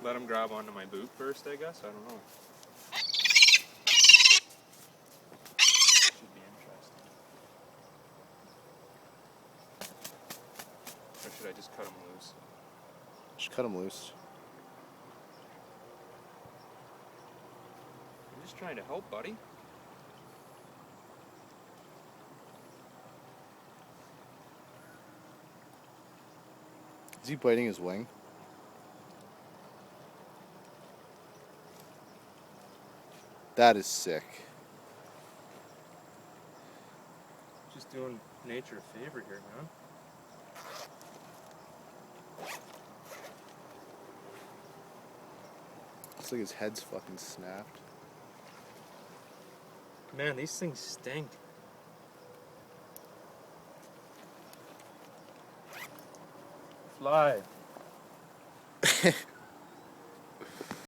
Let him grab onto my boot first, I guess? I don't know. Should be interesting. Or should I just cut him loose? Just cut him loose. I'm just trying to help, buddy. Is he biting his wing? That is sick. Just doing nature a favor here, man. Looks like his head's fucking snapped. Man, these things stink. Fly.